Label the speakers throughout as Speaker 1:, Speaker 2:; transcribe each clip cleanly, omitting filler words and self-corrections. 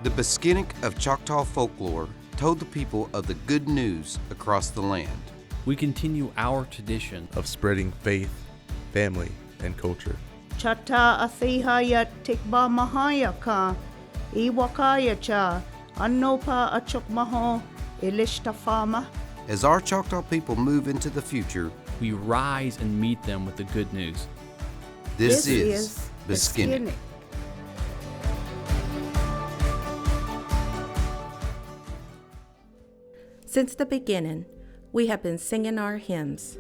Speaker 1: The Biskinik of Choctaw folklore told the people of the good news across the land.
Speaker 2: We continue our tradition
Speaker 3: of spreading faith, family, and culture.
Speaker 4: Chahta athihaya tikba mahaya ka, iwakaya cha, anopa achukmaho, ilishtafama.
Speaker 1: As our Choctaw people move into the future,
Speaker 2: we rise and meet them with the good news.
Speaker 1: This is Biskinik.
Speaker 5: Since the beginning, we have been singing our hymns.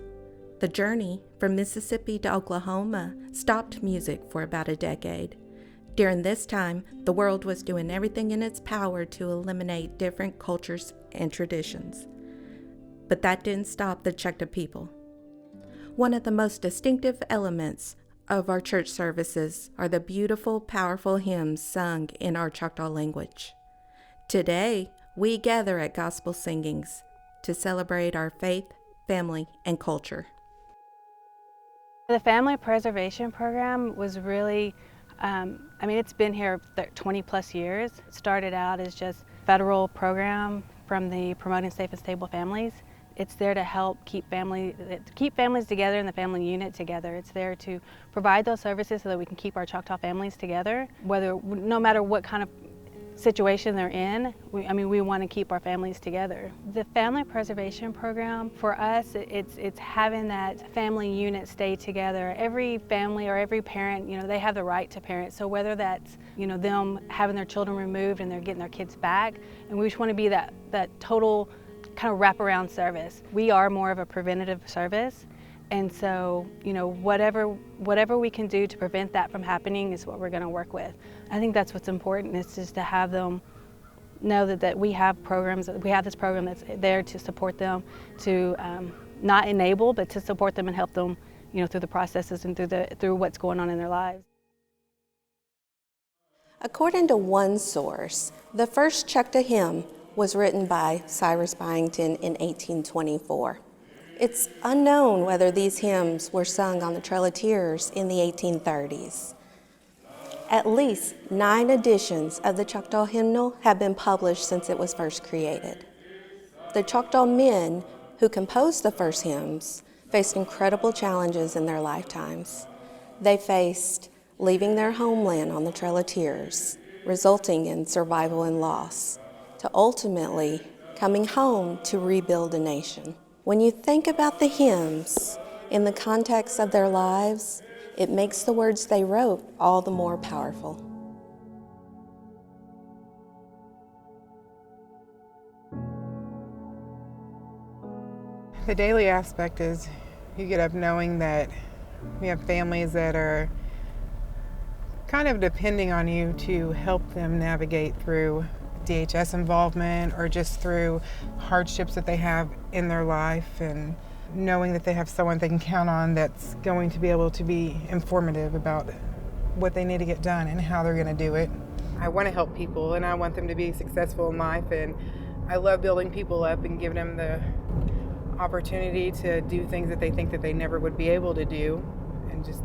Speaker 5: The journey from Mississippi to Oklahoma stopped music for about a decade. During this time, the world was doing everything in its power to eliminate different cultures and traditions. But that didn't stop the Choctaw people. One of the most distinctive elements of our church services are the beautiful, powerful hymns sung in our Choctaw language. Today, we gather at gospel singings to celebrate our faith, family, and culture.
Speaker 6: The Family Preservation Program was really, it's been here 20 plus years. It started out as just a federal program from the Promoting Safe and Stable Families. It's there to help keep families together and the family unit together. It's there to provide those services so that we can keep our Choctaw families together, no matter what kind of situation they're in. We want to keep our families together. The Family Preservation Program, for us, it's having that family unit stay together. Every family or every parent, they have the right to parent. So whether that's, them having their children removed and they're getting their kids back, and we just want to be that total kind of wraparound service. We are more of a preventative service, and so whatever we can do to prevent that from happening is what we're going to work with. I think that's what's important, is just to have them know that we have programs, we have this program that's there to support them, to not enable, but to support them and help them, through the processes and through what's going on in their lives.
Speaker 5: According to one source, the first Choctaw hymn was written by Cyrus Byington in 1824. It's unknown whether these hymns were sung on the Trail of Tears in the 1830s. At least 9 editions of the Choctaw hymnal have been published since it was first created. The Choctaw men who composed the first hymns faced incredible challenges in their lifetimes. They faced leaving their homeland on the Trail of Tears, resulting in survival and loss, to ultimately coming home to rebuild a nation. When you think about the hymns in the context of their lives, it makes the words they wrote all the more powerful.
Speaker 7: The daily aspect is you get up knowing that we have families that are kind of depending on you to help them navigate through DHS involvement or just through hardships that they have in their life, and knowing that they have someone they can count on that's going to be able to be informative about what they need to get done and how they're going to do it. I want to help people and I want them to be successful in life, and I love building people up and giving them the opportunity to do things that they think that they never would be able to do, and just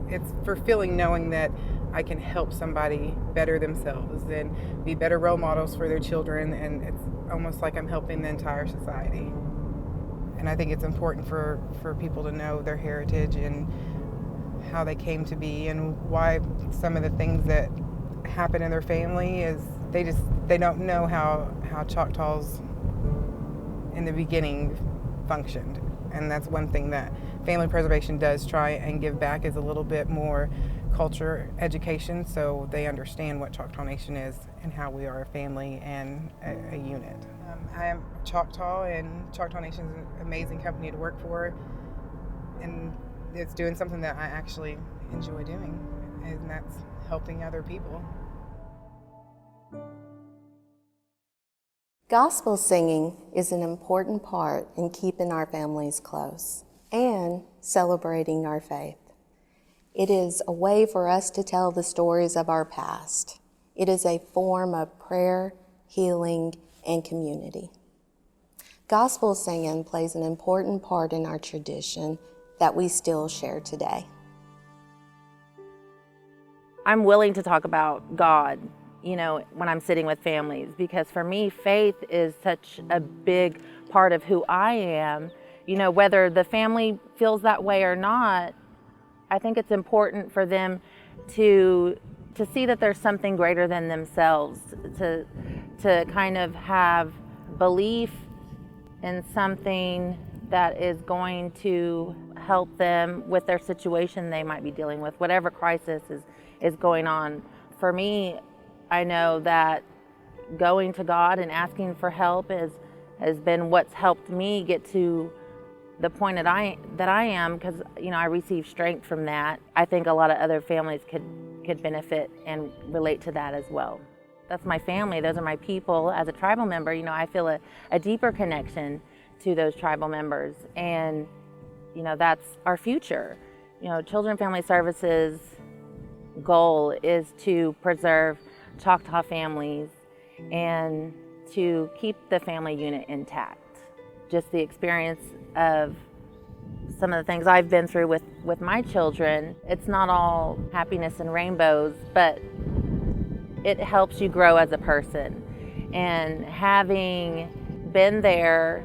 Speaker 7: it's fulfilling knowing that I can help somebody better themselves and be better role models for their children, and it's almost like I'm helping the entire society. And I think it's important for people to know their heritage and how they came to be, and why some of the things that happen in their family is they don't know how Choctaws in the beginning functioned. And that's one thing that Family Preservation does try and give back, is a little bit more culture education, so they understand what Choctaw Nation is and how we are a family and a unit. I am Choctaw, and Choctaw Nation is an amazing company to work for, and it's doing something that I actually enjoy doing, and that's helping other people.
Speaker 5: Gospel singing is an important part in keeping our families close and celebrating our faith. It is a way for us to tell the stories of our past. It is a form of prayer, healing, and community. Gospel singing plays an important part in our tradition that we still share today.
Speaker 8: I'm willing to talk about God, you know, when I'm sitting with families, because for me, faith is such a big part of who I am. You know, whether the family feels that way or not, I think it's important for them to see that there's something greater than themselves, to kind of have belief in something that is going to help them with their situation they might be dealing with, whatever crisis is going on. For me, I know that going to God and asking for help has been what's helped me get to the point that I am, because, you know, I receive strength from that. I think a lot of other families could benefit and relate to that as well. That's my family, those are my people. As a tribal member, you know, I feel a deeper connection to those tribal members, and, you know, that's our future. You know, Children and Family Services' goal is to preserve Choctaw families and to keep the family unit intact. Just the experience of some of the things I've been through with my children, it's not all happiness and rainbows, but it helps you grow as a person. And having been there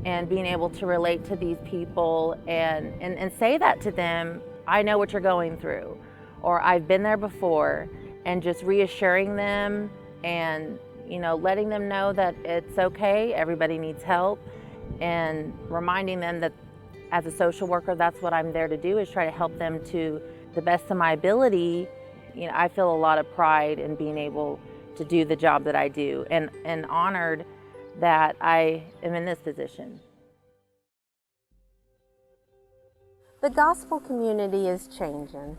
Speaker 8: and being able to relate to these people and say that to them, I know what you're going through, or I've been there before, and just reassuring them and, you know, letting them know that it's okay, everybody needs help, and reminding them that as a social worker, that's what I'm there to do, is try to help them to the best of my ability. You know, I feel a lot of pride in being able to do the job that I do, and honored that I am in this position.
Speaker 5: The gospel community is changing.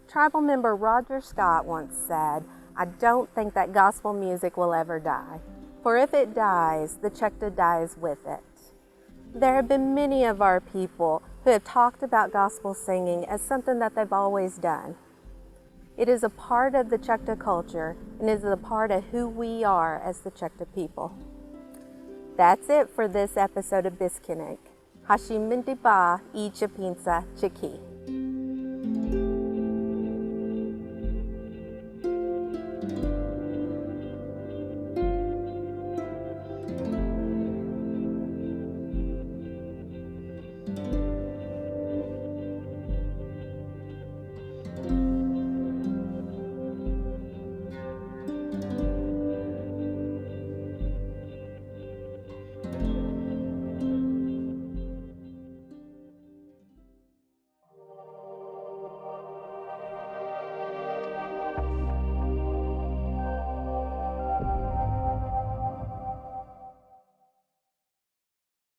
Speaker 5: Tribal member Roger Scott once said, "I don't think that gospel music will ever die. For if it dies, the Choctaw dies with it." There have been many of our people who have talked about gospel singing as something that they've always done. It is a part of the Choctaw culture and is a part of who we are as the Choctaw people. That's it for this episode of Biskinik. Hashim Mindiba, I Chapinsa Chiki.